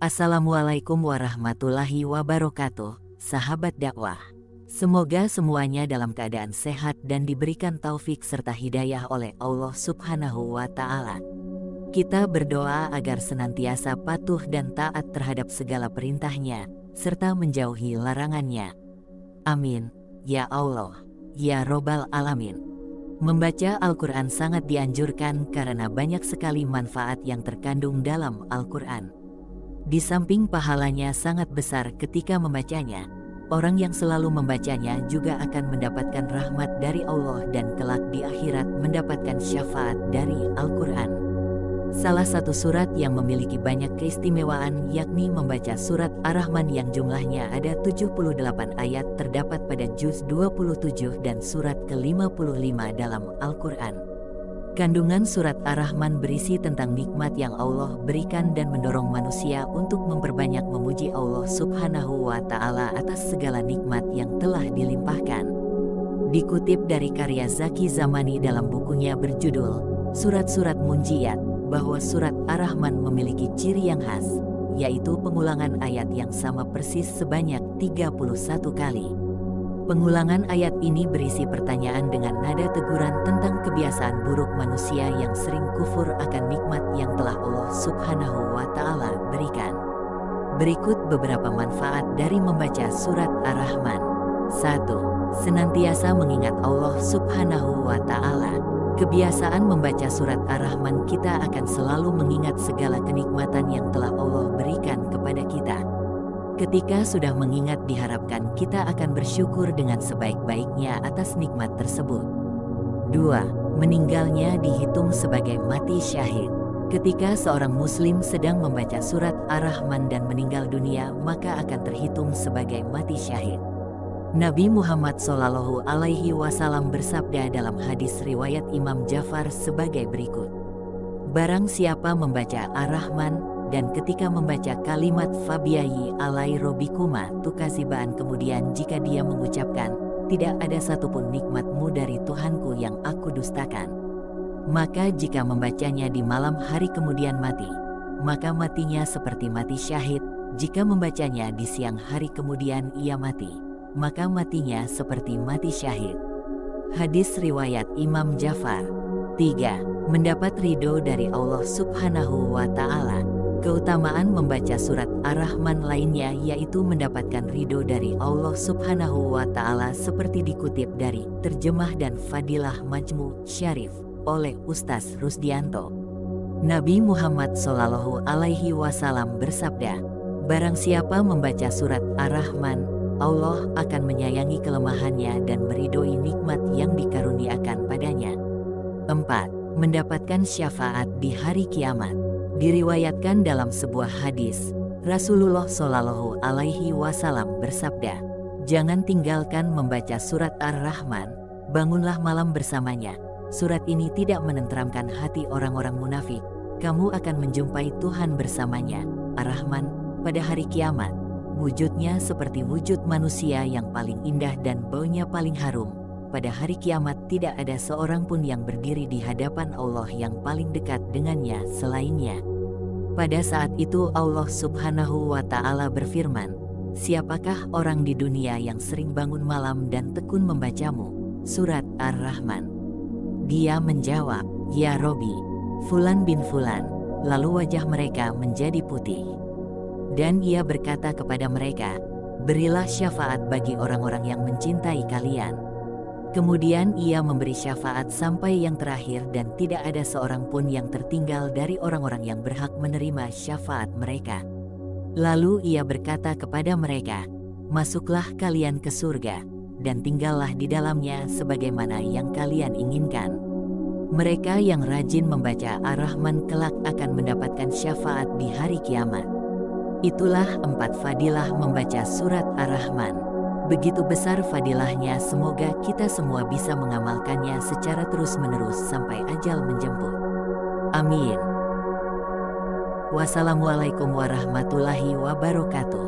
Assalamualaikum warahmatullahi wabarakatuh, sahabat dakwah. Semoga semuanya dalam keadaan sehat dan diberikan taufik serta hidayah oleh Allah Subhanahu wa Ta'ala. Kita berdoa agar senantiasa patuh dan taat terhadap segala perintahnya, serta menjauhi larangannya. Amin, ya Allah, ya Robbal Alamin. Membaca Al-Quran sangat dianjurkan karena banyak sekali manfaat yang terkandung dalam Al-Quran. Di samping pahalanya sangat besar ketika membacanya, orang yang selalu membacanya juga akan mendapatkan rahmat dari Allah dan kelak di akhirat mendapatkan syafaat dari Al-Quran. Salah satu surat yang memiliki banyak keistimewaan yakni membaca surat Ar-Rahman yang jumlahnya ada 78 ayat terdapat pada juz 27 dan surat ke-55 dalam Al-Quran. Kandungan surat Ar-Rahman berisi tentang nikmat yang Allah berikan dan mendorong manusia untuk memperbanyak memuji Allah Subhanahu wa Ta'ala atas segala nikmat yang telah dilimpahkan. Dikutip dari karya Zaki Zamani dalam bukunya berjudul Surat-Surat Munjiat, bahwa surat Ar-Rahman memiliki ciri yang khas, yaitu pengulangan ayat yang sama persis sebanyak 31 kali. Pengulangan ayat ini berisi pertanyaan dengan nada teguran tentang kebiasaan buruk manusia yang sering kufur akan nikmat yang telah Allah Subhanahu wa Ta'ala berikan. Berikut beberapa manfaat dari membaca surat Ar-Rahman. 1. Senantiasa mengingat Allah Subhanahu wa Ta'ala. Kebiasaan membaca surat Ar-Rahman kita akan selalu mengingat segala kenikmatan yang telah Allah berikan kepada kita. Ketika sudah mengingat diharapkan kita akan bersyukur dengan sebaik-baiknya atas nikmat tersebut. 2. Meninggalnya dihitung sebagai mati syahid. Ketika seorang muslim sedang membaca surat Ar-Rahman dan meninggal dunia, maka akan terhitung sebagai mati syahid. Nabi Muhammad SAW bersabda dalam hadis riwayat Imam Ja'far sebagai berikut. Barang siapa membaca Ar-Rahman dan ketika membaca kalimat Fabiayi alai robikuma tukazibaan, kemudian jika dia mengucapkan tidak ada satupun nikmatmu dari Tuhanku yang aku dustakan, maka jika membacanya di malam hari kemudian mati, maka matinya seperti mati syahid. Jika membacanya di siang hari kemudian ia mati, maka matinya seperti mati syahid. Hadis riwayat Imam Ja'far. 3. Mendapat ridho dari Allah Subhanahu wa Ta'ala. Keutamaan membaca surat Ar-Rahman lainnya yaitu mendapatkan ridho dari Allah Subhanahu wa Ta'ala seperti dikutip dari Terjemah dan Fadilah Majmu' Syarif oleh Ustaz Rusdianto. Nabi Muhammad SAW bersabda, barang siapa membaca surat Ar-Rahman, Allah akan menyayangi kelemahannya dan meridhoi nikmat yang dikaruniakan padanya. 4. Mendapatkan syafaat di hari kiamat. Diriwayatkan dalam sebuah hadis, Rasulullah SAW bersabda, jangan tinggalkan membaca surat Ar-Rahman, bangunlah malam bersamanya. Surat ini tidak menenteramkan hati orang-orang munafik. Kamu akan menjumpai Tuhan bersamanya, Ar-Rahman, pada hari kiamat. Wujudnya seperti wujud manusia yang paling indah dan baunya paling harum. Pada hari kiamat tidak ada seorang pun yang berdiri di hadapan Allah yang paling dekat dengannya selainnya. Pada saat itu Allah Subhanahu wa Ta'ala berfirman, siapakah orang di dunia yang sering bangun malam dan tekun membacamu? Surat Ar-Rahman. Dia menjawab, ya Robi, Fulan bin Fulan. Lalu wajah mereka menjadi putih. Dan ia berkata kepada mereka, berilah syafaat bagi orang-orang yang mencintai kalian. Kemudian ia memberi syafaat sampai yang terakhir dan tidak ada seorang pun yang tertinggal dari orang-orang yang berhak menerima syafaat mereka. Lalu ia berkata kepada mereka, masuklah kalian ke surga, dan tinggallah di dalamnya sebagaimana yang kalian inginkan. Mereka yang rajin membaca Ar-Rahman kelak akan mendapatkan syafaat di hari kiamat. Itulah 4 fadilah membaca surat Ar-Rahman. Begitu besar fadilahnya, semoga kita semua bisa mengamalkannya secara terus-menerus sampai ajal menjemput. Amin. Wassalamualaikum warahmatullahi wabarakatuh.